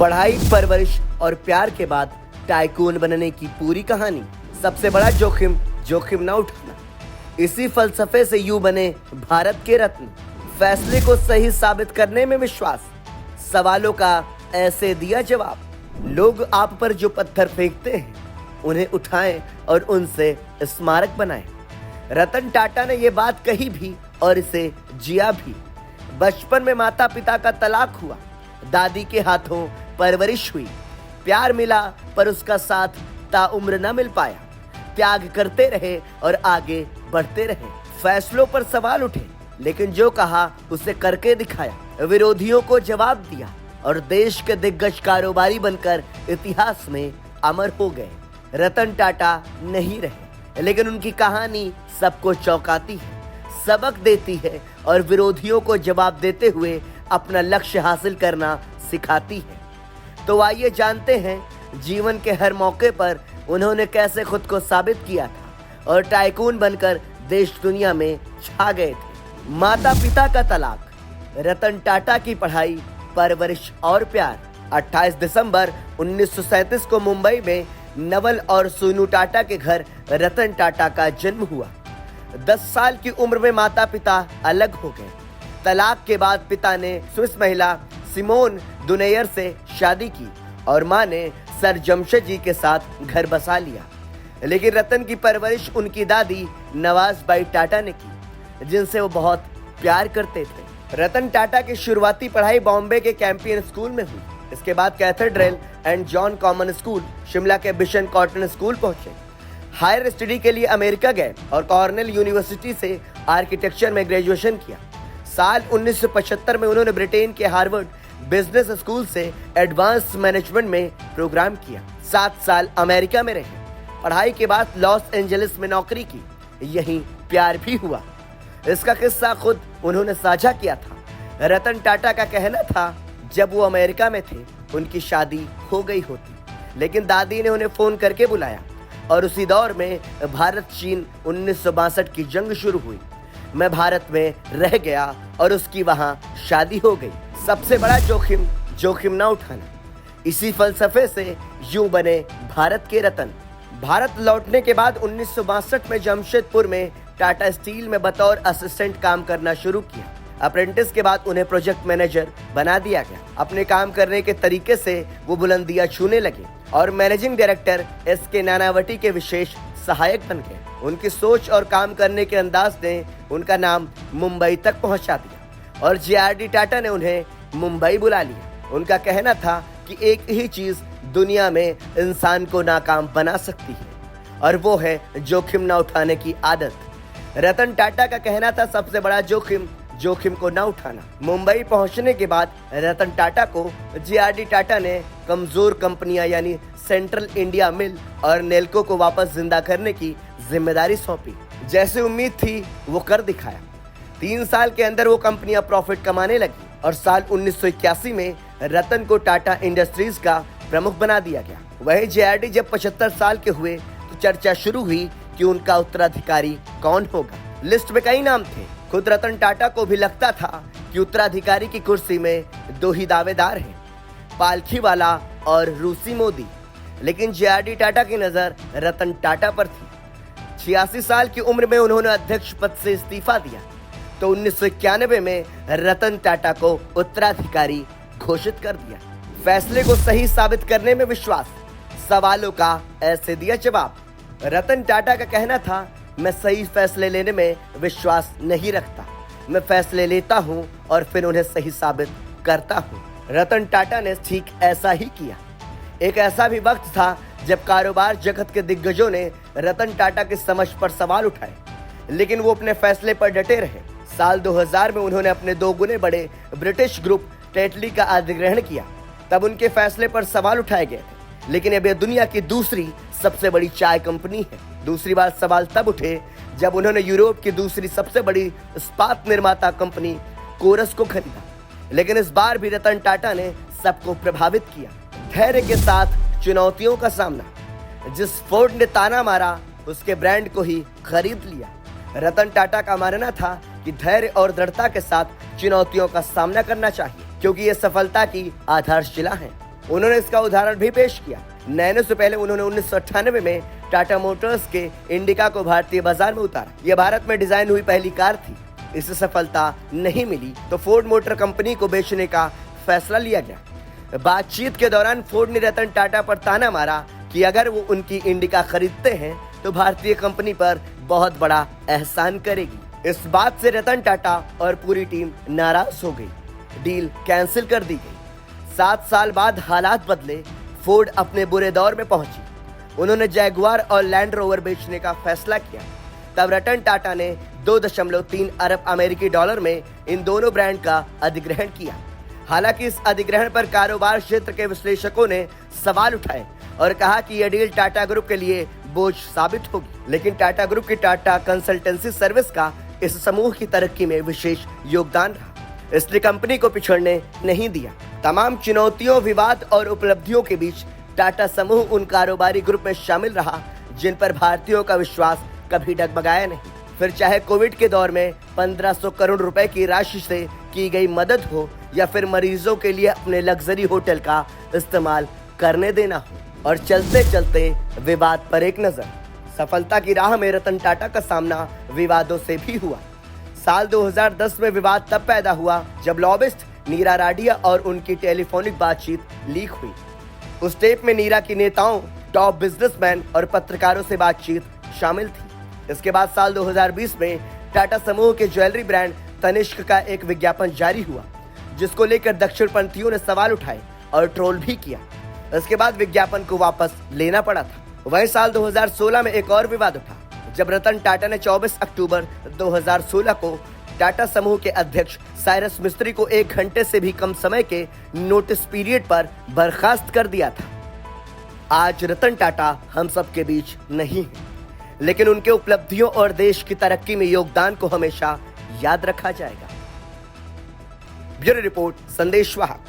पढ़ाई, परवरिश और प्यार के बाद टाइकून बनने की पूरी कहानी। सबसे बड़ा जोखिम, जोखिम ना उठाना। इसी फलसफे से यूं बने भारत के रत्न। फैसले को सही साबित करने में विश्वास, सवालों का ऐसे दिया जवाब। लोग आप पर जो पत्थर फेंकते हैं उन्हें उठाएं और उनसे स्मारक बनाएं। रतन टाटा ने ये बात कही भी और इसे जिया भी। बचपन में माता पिता का तलाक हुआ, दादी के हाथों परवरिश हुई। प्यार मिला पर उसका साथ ताउम्र न मिल पाया। त्याग करते रहे और आगे बढ़ते रहे। फैसलों पर सवाल उठे लेकिन जो कहा उसे करके दिखाया। विरोधियों को जवाब दिया और देश के दिग्गज कारोबारी बनकर इतिहास में अमर हो गए। रतन टाटा नहीं रहे लेकिन उनकी कहानी सबको चौंकाती है, सबक देती है और विरोधियों को जवाब देते हुए अपना लक्ष्य हासिल करना सिखाती है। तो आइए जानते हैं जीवन के हर मौके पर उन्होंने कैसे खुद को साबित किया था और टाइकून बनकर देश दुनिया में छा गए थे। माता पिता का तलाक, रतन टाटा की पढ़ाई, परवरिश और प्यार। 28 दिसंबर 1937 को मुंबई में नवल और सोनू टाटा के घर रतन टाटा का जन्म हुआ। 10 साल की उम्र में माता पिता अलग हो गए। तलाक के बाद पिता ने स्विस महिला सिमोन दुनेयर से शादी की और मां ने सर जमशेद के साथ घर बसा लिया। लेकिन रतन की परवरिश उनकी दादी नवाज़बाई टाटा ने की, जिनसे वो बहुत प्यार करते थे। रतन टाटा की शुरुआती पढ़ाई बॉम्बे के कैंपियन स्कूल में हुई। इसके बाद cathedral and John common school, Shimla के बिशन कॉटन स्कूल पहुंचे। हायर स्टडी के लिए अमेरिका गए और कॉर्नेल यूनिवर्सिटी से आर्किटेक्चर में ग्रेजुएशन किया। साल 1975 में उन्होंने ब्रिटेन के हार्वर्ड बिजनेस स्कूल से एडवांस मैनेजमेंट में प्रोग्राम किया। 7 साल अमेरिका में रहे। पढ़ाई के बाद लॉस एंजलिस में नौकरी की। यहीं प्यार भी हुआ। इसका किस्सा खुद उन्होंने साझा किया था। रतन टाटा का कहना था जब वो अमेरिका में थे उनकी शादी हो गई होती, लेकिन दादी ने उन्हें फोन करके बुलाया और उसी दौर में भारत चीन 1962 की जंग शुरू हुई। मैं भारत में रह गया और उसकी वहां शादी हो गई। सबसे बड़ा जोखिम, जोखिम ना उठाना। इसी फलसफे से यूं बने भारत के रत्न। भारत लौटने के बाद 1962 में जमशेदपुर में टाटा स्टील में बतौर असिस्टेंट काम करना शुरू किया। अप्रेंटिस के बाद उन्हें प्रोजेक्ट मैनेजर बना दिया गया। अपने काम करने के तरीके से वो बुलंदियां छूने लगे और मैनेजिंग डायरेक्टर SK नानावटी के विशेष सहायक बन गए। उनकी सोच और काम करने के अंदाज ने उनका नाम मुंबई तक पहुंचा दिया और JRD टाटा ने उन्हें मुंबई बुला लिया। उनका कहना था कि एक ही चीज दुनिया में इंसान को नाकाम बना सकती है और वो है जोखिम न उठाने की आदत। रतन टाटा का कहना था सबसे बड़ा जोखिम, जोखिम को न उठाना। मुंबई पहुंचने के बाद रतन टाटा को JRD टाटा ने कमजोर कंपनियां यानी सेंट्रल इंडिया मिल और नेल्को को वापस जिंदा करने की जिम्मेदारी सौंपी। जैसे उम्मीद थी वो कर दिखाया। 3 साल के अंदर वो कंपनियां प्रॉफिट कमाने लगी और साल 1981 में रतन को टाटा इंडस्ट्रीज का प्रमुख बना दिया गया। वहीं JRD जब 75 साल के हुए तो चर्चा शुरू हुई कि उनका उत्तराधिकारी कौन होगा। लिस्ट में कई नाम थे। खुद रतन टाटा को भी लगता था कि उत्तराधिकारी की कुर्सी में 2 ही दावेदार हैं, पालखीवाला और रूसी मोदी। लेकिन JRD टाटा की नजर रतन टाटा पर थी। 86 साल की उम्र में उन्होंने अध्यक्ष पद से इस्तीफा दिया तो 1991 में रतन टाटा को उत्तराधिकारी घोषित कर दिया। फैसले को सही साबित करने में विश्वास, सवालों का ऐसे दिया जवाब। रतन टाटा का कहना था मैं सही फैसले लेने में विश्वास नहीं रखता, मैं फैसले लेता हूं और फिर उन्हें सही साबित करता हूं। रतन टाटा ने ठीक ऐसा ही किया। एक ऐसा भी वक्त था जब कारोबार जगत के दिग्गजों ने रतन टाटा की समझ पर सवाल उठाए, लेकिन वो अपने फैसले पर डटे रहे। साल 2000 में उन्होंने अपने 2 गुने बड़े ब्रिटिश ग्रुप टेटली का अधिग्रहण किया। तब उनके फैसले पर सवाल उठाए गए थे, लेकिन अब यह दुनिया की दूसरी सबसे बड़ी चाय कंपनी है। दूसरी बार सवाल तब उठे जब उन्होंने यूरोप की दूसरी सबसे बड़ी इस्पात निर्माता कंपनी कोरस को खरीदा। लेकिन इस बार भी रतन टाटा ने सबको प्रभावित किया। धैर्य के साथ चुनौतियों का सामना। जिस फोर्ड ने ताना मारा उसके ब्रांड को ही खरीद लिया। रतन टाटा का मानना था कि धैर्य और दृढ़ता के साथ चुनौतियों का सामना करना चाहिए, क्योंकि ये सफलता की आधारशिला है। उन्होंने इसका उदाहरण भी पेश किया। नैनो से पहले उन्होंने 1998 में टाटा मोटर्स के इंडिका को भारतीय बाजार में उतारा। यह भारत में डिजाइन हुई पहली कार थी। इसे सफलता नहीं मिली तो फोर्ड मोटर कंपनी को बेचने का फैसला लिया गया। बातचीत के दौरान फोर्ड ने रतन टाटा पर ताना मारा कि अगर वो उनकी इंडिका खरीदते हैं तो भारतीय कंपनी पर बहुत बड़ा एहसान करेगी। इस बात से रतन टाटा और पूरी टीम नाराज हो गई। डील कैंसिल कर दी गई। 7 साल बाद हालात बदले। फोर्ड अपने बुरे दौर में पहुंची। उन्होंने जैगुआर और लैंड रोवर बेचने का फैसला किया। तब रतन टाटा ने 2.3 अरब अमेरिकी डॉलर में इन दोनों ब्रांड का अधिग्रहण किया। हालांकि इस अधिग्रहण पर कारोबार क्षेत्र के विश्लेषकों ने सवाल उठाए और कहा कि यह डील टाटा ग्रुप के लिए बोझ साबित होगी। लेकिन टाटा ग्रुप की टाटा कंसल्टेंसी सर्विस का इस समूह की तरक्की में विशेष योगदान रहा, इसलिए कंपनी को पिछड़ने नहीं दिया। तमाम चुनौतियों, विवाद और उपलब्धियों के बीच टाटा समूह उन कारोबारी ग्रुप में शामिल रहा जिन पर भारतीयों का विश्वास कभी डगमगाया नहीं। फिर चाहे कोविड के दौर में 1500 करोड़ रुपए की राशि से की गई मदद हो या फिर मरीजों के लिए अपने लग्जरी होटल का इस्तेमाल करने देना हो। और चलते चलते विवाद पर एक नजर। सफलता की राह में रतन टाटा का सामना विवादों से भी हुआ। साल 2010 में विवाद तब पैदा हुआ जब लॉबिस्ट नीरा राडिया और उनकी टेलीफोनिक बातचीत लीक हुई। उस टेप में नीरा की नेताओं, टॉप बिजनेसमैन और पत्रकारों से बातचीत शामिल थी। इसके बाद साल 2020 में टाटा समूह के ज्वेलरी ब्रांड तनिष्क का एक विज्ञापन जारी हुआ, जिसको लेकर दक्षिणपंथियों ने सवाल उठाए और ट्रोल भी किया। इसके बाद विज्ञापन को वापस लेना पड़ा था। वहीं साल 2016 में एक और विवाद उठा जब रतन टाटा ने 24 अक्टूबर 2016 को टाटा समूह के अध्यक्ष साइरस मिस्त्री को 1 घंटे से भी कम समय के नोटिस पीरियड पर बर्खास्त कर दिया था। आज रतन टाटा हम सब के बीच नहीं है, लेकिन उनके उपलब्धियों और देश की तरक्की में योगदान को हमेशा याद रखा जाएगा। ब्यूरो रिपोर्ट, संदेश वाहक।